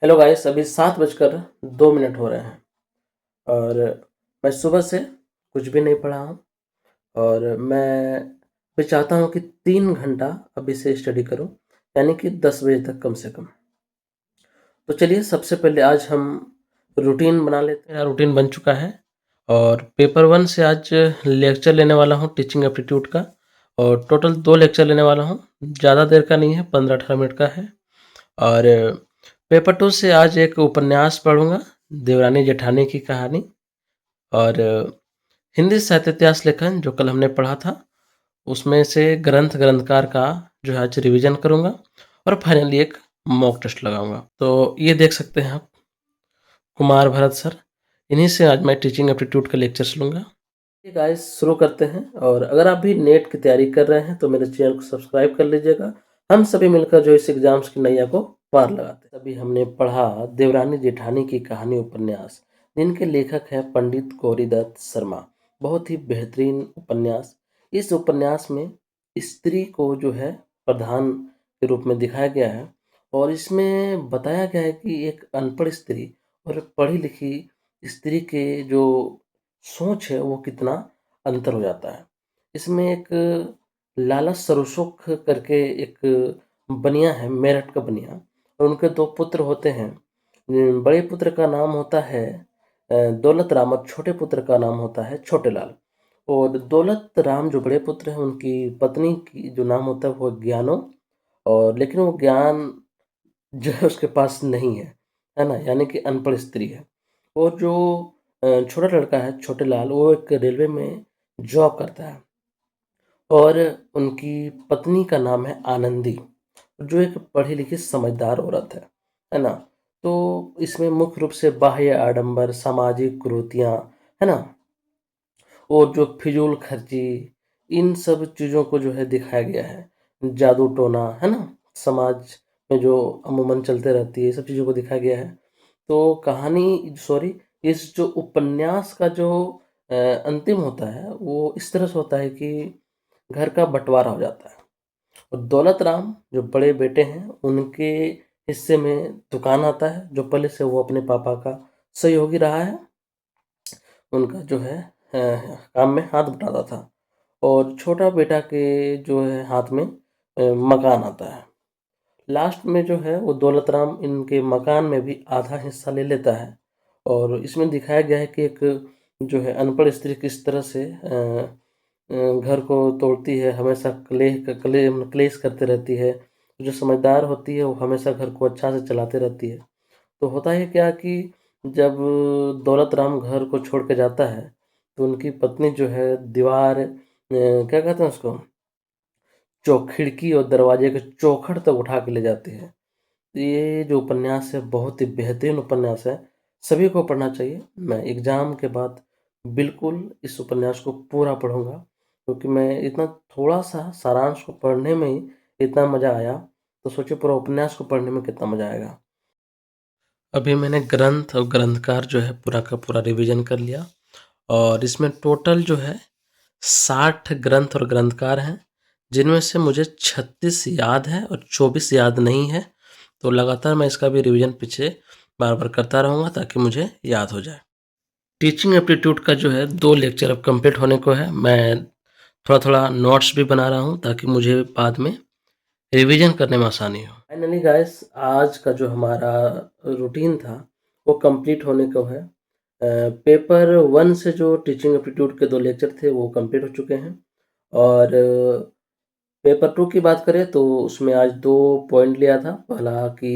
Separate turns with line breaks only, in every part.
Hello guys, अभी 7:02 हो रहे हैं और मैं सुबह से कुछ भी नहीं पढ़ा हूँ और मैं चाहता हूँ कि 3 घंटा अभी से स्टडी करूँ, यानी कि 10 बजे तक कम से कम। तो चलिए, सबसे पहले आज हम रूटीन बना लेते हैं। मेरा रूटीन बन चुका है और पेपर 1 से आज लेक्चर लेने वाला हूँ टीचिंग एप्टीट्यूड का, और टोटल 2 लेक्चर लेने वाला हूँ। ज़्यादा देर का नहीं है, 15-18 मिनट का है। और पेपर 2 से आज एक उपन्यास पढ़ूंगा, देवरानी जेठानी की कहानी। और हिंदी साहित्य इतिहास लेखन जो कल हमने पढ़ा था, उसमें से ग्रंथकार का जो है आज रिवीजन करूंगा और फाइनली एक मॉक टेस्ट लगाऊंगा। तो ये देख सकते हैं आप, कुमार भरत सर, इन्हीं से आज मैं टीचिंग एप्टीट्यूड का लेक्चर्स लूंगा। ये गाइस, शुरू करते हैं। और अगर आप भी नेट की तैयारी कर रहे हैं तो मेरे चैनल को सब्सक्राइब कर लीजिएगा। हम सभी मिलकर जो इस एग्जाम्स की नैया को पार लगाते हैं। अभी हमने पढ़ा देवरानी जेठानी की कहानी उपन्यास, जिनके लेखक हैं पंडित गौरीदत्त शर्मा। बहुत ही बेहतरीन उपन्यास। इस उपन्यास में स्त्री को जो है प्रधान के रूप में दिखाया गया है और इसमें बताया गया है कि एक अनपढ़ स्त्री और पढ़ी लिखी स्त्री के जो सोच है वो कितना अंतर हो जाता है। इसमें एक लाला सरोसुख करके एक बनिया है, मेरठ का बनिया, और उनके 2 पुत्र होते हैं। बड़े पुत्र का नाम होता है दौलत राम और छोटे पुत्र का नाम होता है छोटे लाल। और दौलत राम जो बड़े पुत्र हैं, उनकी पत्नी की जो नाम होता है वो ज्ञानो, और लेकिन वो ज्ञान जो है उसके पास नहीं है ना? यानी कि अनपढ़ स्त्री है। और जो छोटा लड़का है छोटे लाल, वो एक रेलवे में जॉब करता है और उनकी पत्नी का नाम है आनंदी, जो एक पढ़ी लिखी समझदार औरत है ना? तो इसमें मुख्य रूप से बाह्य आडंबर, सामाजिक कुरीतियाँ, है ना? और जो फिजूल खर्ची, इन सब चीज़ों को जो है दिखाया गया है। जादू टोना, है ना? समाज में जो अमूमन चलते रहती है, ये सब चीज़ों को दिखाया गया है। तो कहानी सॉरी इस जो उपन्यास का जो अंतिम होता है वो इस तरह से होता है कि घर का बंटवारा हो जाता है और दौलत राम जो बड़े बेटे हैं, उनके हिस्से में दुकान आता है, जो पहले से वो अपने पापा का सहयोगी रहा है। उनका जो है काम में हाथ बटाता था। और छोटा बेटा के जो है हाथ में मकान आता है। लास्ट में जो है वो दौलत राम इनके मकान में भी आधा हिस्सा ले लेता है। और इसमें दिखाया गया है कि एक जो है अनपढ़ स्त्री किस तरह से घर को तोड़ती है, हमेशा क्लेश करते रहती है। जो समझदार होती है वो हमेशा घर को अच्छा से चलाते रहती है। तो होता है क्या कि जब दौलत राम घर को छोड़ के जाता है तो उनकी पत्नी जो है दीवार क्या कहते हैं उसको, खिड़की और दरवाजे के चौखट तक उठा के ले जाती है। ये जो उपन्यास है बहुत ही बेहतरीन उपन्यास है, सभी को पढ़ना चाहिए। मैं एग्ज़ाम के बाद बिल्कुल इस उपन्यास को पूरा पढ़ूँगा, क्योंकि मैं इतना थोड़ा-सा सारांश को पढ़ने में ही इतना मज़ा आया, तो सोचिए पूरा उपन्यास को पढ़ने में कितना मज़ा आएगा। अभी मैंने ग्रंथ और ग्रंथकार जो है पूरा का पूरा रिवीजन कर लिया और इसमें टोटल जो है 60 ग्रंथ और ग्रंथकार हैं, जिनमें से मुझे 36 याद है और 24 याद नहीं है। तो लगातार मैं इसका भी रिवीजन पीछे बार-बार करता रहूँगा ताकि मुझे याद हो जाए। टीचिंग एप्टीट्यूड का जो है 2 लेक्चर अब कंप्लीट होने को है। मैं थोड़ा-थोड़ा नोट्स भी बना रहा हूँ ताकि मुझे बाद में रिवीजन करने में आसानी हो। फाइनली गाइस, आज का जो हमारा रूटीन था वो कंप्लीट होने को है। पेपर 1 से जो टीचिंग एप्टीट्यूड के 2 लेक्चर थे वो कंप्लीट हो चुके हैं। और पेपर 2 की बात करें तो उसमें आज 2 पॉइंट लिया था। पहला कि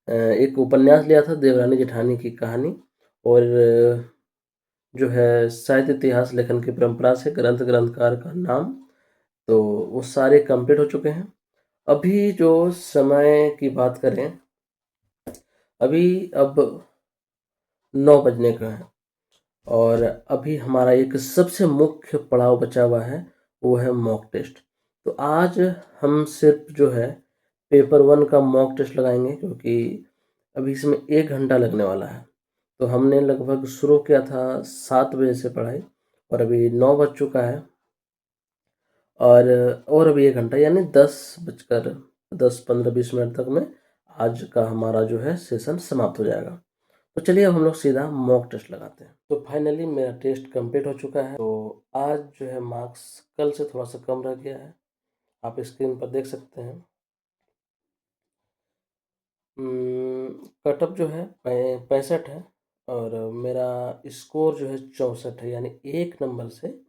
एक उपन्यास लिया था देवरानी जेठानी की कहानी, और जो है साहित्य इतिहास लेखन की परंपरा से ग्रंथकार का नाम। तो वो सारे कंप्लीट हो चुके हैं। अभी जो समय की बात करें, अभी अब 9 बजने का है और अभी हमारा एक सबसे मुख्य पड़ाव बचा हुआ है, वो है मॉक टेस्ट। तो आज हम सिर्फ जो है पेपर 1 का मॉक टेस्ट लगाएंगे, क्योंकि अभी इसमें 1 घंटा लगने वाला है। तो हमने लगभग शुरू किया था 7 बजे से पढ़ाई और अभी 9 बज चुका है। और अभी 1 घंटा यानी 10 बजकर 10, 15, 20 मिनट तक मैं आज का हमारा जो है सेशन समाप्त हो जाएगा। तो चलिए अब हम लोग सीधा मॉक टेस्ट लगाते हैं। तो फाइनली मेरा टेस्ट कंप्लीट हो चुका है। तो आज जो है मार्क्स कल से थोड़ा सा कम रह गया है, आप स्क्रीन पर देख सकते हैं। कटअप जो है 65 है और मेरा स्कोर जो है 64 है, यानी 1 नंबर से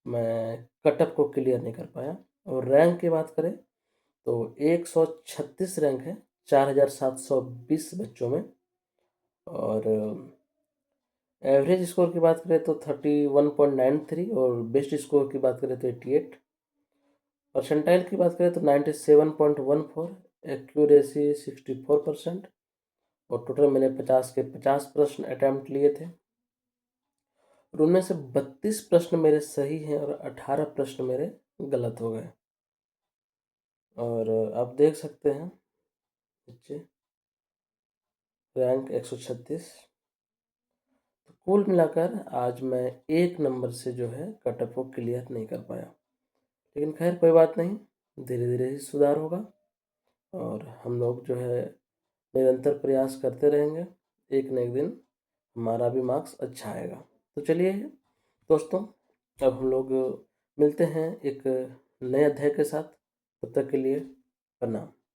मैं कटअप को क्लियर नहीं कर पाया। और रैंक की बात करें तो 136 रैंक है 4720 बच्चों में। और एवरेज स्कोर की बात करें तो 31.93 और बेस्ट स्कोर की बात करें तो 88। परसेंटाइल की बात करें तो 97.14, एक्यूरेसी 64% और टोटल मैंने 50 के 50 प्रश्न अटैम्प्ट लिए थे और उनमें से 32 प्रश्न मेरे सही हैं और 18 प्रश्न मेरे गलत हो गए। और आप देख सकते हैं नीचे रैंक 136। तो कुल मिलाकर आज मैं 1 नंबर से जो है कटअप को क्लियर नहीं कर पाया, लेकिन खैर कोई बात नहीं, धीरे धीरे ही सुधार होगा और हम लोग जो है निरंतर प्रयास करते रहेंगे। एक न एक दिन हमारा भी मार्क्स अच्छा आएगा। तो चलिए दोस्तों, अब हम लोग मिलते हैं एक नए अध्याय के साथ। तब तक के लिए प्रणाम।